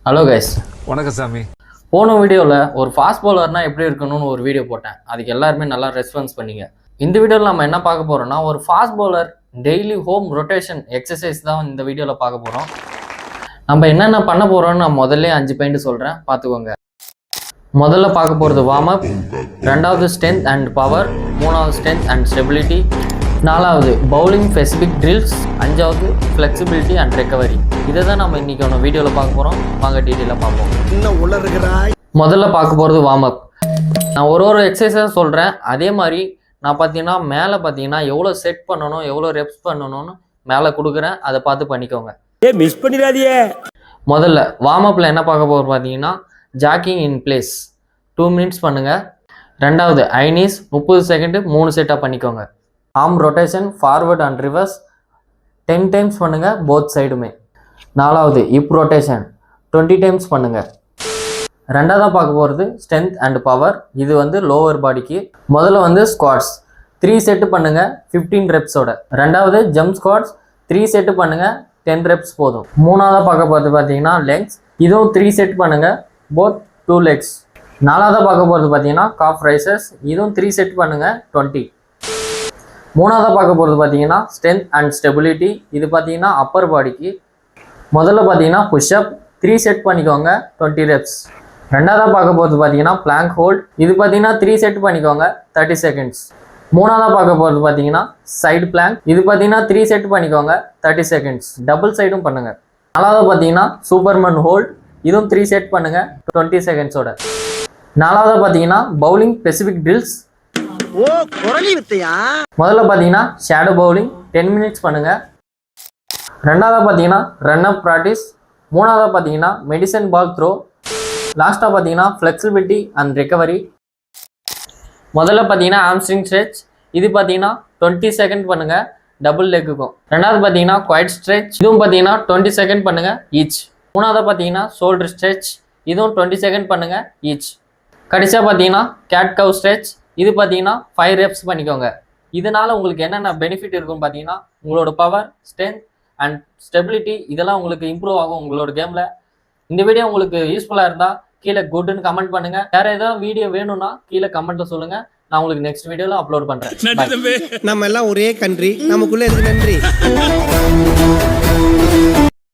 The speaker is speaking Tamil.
ஹலோ கைஸ், வணக்கம் சாமி. போன வீடியோவில் ஒரு ஃபாஸ்ட் பவுலர்னா எப்படி இருக்கணும்னு ஒரு வீடியோ போட்டேன். அதுக்கு எல்லாருமே நல்லா ரெஸ்பான்ஸ் பண்ணீங்க. இந்த வீடியோவில் நம்ம என்ன பார்க்க போகிறோம்னா, ஒரு fast bowler daily home rotation exercise தான் இந்த வீடியோவில் பார்க்க போகிறோம். நம்ம என்னென்ன பண்ண போகிறோம்னு நான் முதல்ல 5 பாயிண்ட் சொல்கிறேன், பார்த்துக்கோங்க. முதல்ல பார்க்க போகிறது வார்ம் அப், ரெண்டாவது ஸ்ட்ரென்த் அண்ட் பவர், மூணாவது ஸ்ட்ரென்த் அண்ட் ஸ்டெபிலிட்டி, நாலாவது பவுலிங் ஸ்பெசிஃபிக் ட்ரில்ஸ், அஞ்சாவது ஃப்ளெக்சிபிலிட்டி அண்ட் ரெக்கவரி. இதை தான் நம்ம இன்றைக்கான வீடியோவில் பார்க்க போகிறோம். வாங்க டீட்டெயிலாக பார்ப்போம். முதல்ல பார்க்க போகிறது வார்ம் அப். நான் ஒரு எக்ஸசைஸாக சொல்கிறேன். அதே மாதிரி நான் பார்த்தீங்கன்னா மேலே பார்த்தீங்கன்னா எவ்வளோ செட் பண்ணணும், எவ்வளோ ரெப்ஸ் பண்ணணும்னு மேலே கொடுக்குறேன். அதை பார்த்து பண்ணிக்கோங்க, மிஸ் பண்ணிடாதீங்க. முதல்ல வார்ம் அப்பில் என்ன பார்க்க போகிறோம் பார்த்தீங்கன்னா, ஜாக்கிங் இன் பிளேஸ் 2 minutes பண்ணுங்கள். ரெண்டாவது ஐனீஸ் 30 செகண்டு 3 செட்டாக பண்ணிக்கோங்க. Arm rotation forward and reverse 10 times பண்ணுங்கள், போத் சைடுமே. நாலாவது ஹிப் ரொட்டேஷன் 20 times பண்ணுங்கள். ரெண்டாவதாக பார்க்க போகிறது ஸ்ட்ரென்த் அண்ட் பவர். இது வந்து லோவர் பாடிக்கு. முதல்ல ஸ்குவாட்ஸ் 3 செட்டு பண்ணுங்கள் 15 reps-ஓட. ரெண்டாவது ஜம்ப் ஸ்குவாட்ஸ் 3 செட்டு பண்ணுங்கள் 10 reps போதும். மூணாவதாக பார்க்க போகிறது பார்த்தீங்கன்னா லெக்ஸ். இதுவும் 3 செட் பண்ணுங்கள், போத் 2 legs. நாலாவதாக பார்க்க போகிறது பார்த்தீங்கன்னா காஃப் ரைசஸ். இதுவும் 3 செட் பண்ணுங்கள் 20. மூணாவதாக பார்க்க போகிறது பார்த்தீங்கன்னா ஸ்ட்ரென்த் அண்ட் ஸ்டெபிலிட்டி. இது பார்த்தீங்கன்னா அப்பர் பாடிக்கு. முதல்ல பார்த்தீங்கன்னா புஷ்அப் 3 செட் பண்ணிக்கோங்க 20 reps. ரெண்டாவதாக பார்க்க போகிறது பார்த்தீங்கன்னா பிளாங்க் ஹோல்ட். இது பார்த்தீங்கன்னா 3 செட் பண்ணிக்கோங்க 30 seconds. மூணாவதாக பார்க்க போகிறது பார்த்தீங்கன்னா சைடு பிளாங்க். இது பார்த்தீங்கன்னா 3 செட் பண்ணிக்கோங்க 30 seconds. டபுள் சைடும் பண்ணுங்க. நாலாவது பார்த்தீங்கன்னா சூப்பர்மேன் ஹோல்ட். இதுவும் 3 செட் பண்ணுங்க 20 seconds-ஓட. நாலாவது பார்த்தீங்கன்னா பவுலிங் ஸ்பெசிஃபிக் ட்ரில்ஸ். முதல்ல பார்த்தீங்கன்னா ஷேடோ பவுலிங் 10 minutes பண்ணுங்க. ரெண்டாவது பார்த்தீங்கன்னா ரன் அப் ப்ராக்டிஸ். மூணாவது பார்த்தீங்கன்னா மெடிசன் பால் த்ரோ. லாஸ்ட்டாக பார்த்தீங்கன்னா ஃப்ளெக்சிபிலிட்டி அண்ட் ரெக்கவரி. முதல்ல பார்த்தீங்கன்னா ஆம்ஸ்ட்ரிங் ஸ்ட்ரெச். இது பார்த்தீங்கன்னா 20 செகண்ட் பண்ணுங்க டபுள் லெக்குக்கும். ரெண்டாவது பார்த்தீங்கன்னா குவைட் ஸ்ட்ரெச். இதுவும் பார்த்தீங்கன்னா 20 செகண்ட் பண்ணுங்க ஈச். மூணாவது பார்த்தீங்கன்னா ஷோல்டர் ஸ்ட்ரெச். இதுவும் 20 செகண்ட் பண்ணுங்க ஈச். கடைசியாக பார்த்தீங்கன்னா கேட் கவ் ஸ்ட்ரெச். இது பார்த்தீங்கன்னா 5 reps பண்ணிக்கோங்க. இதனால உங்களுக்கு என்னென்ன பெனிஃபிட் இருக்குன்னு பார்த்தீங்கன்னா, உங்களோட பவர், ஸ்ட்ரென்த் அண்ட் ஸ்டெபிலிட்டி இதெல்லாம் உங்களுக்கு இம்ப்ரூவ் ஆகும் உங்களோட கேமில். இந்த வீடியோ உங்களுக்கு யூஸ்ஃபுல்லாக இருந்தால் கீழே குட்னு கமெண்ட் பண்ணுங்கள். வேறு ஏதாவது வீடியோ வேணும்னா கீழே கமெண்ட்டில் சொல்லுங்கள். நான் உங்களுக்கு நெக்ஸ்ட் வீடியோவில் அப்லோட் பண்ணுறேன். நம்ம எல்லாம் ஒரே கண்ட்ரி, நமக்குள்ளே இருக்கு நன்றி.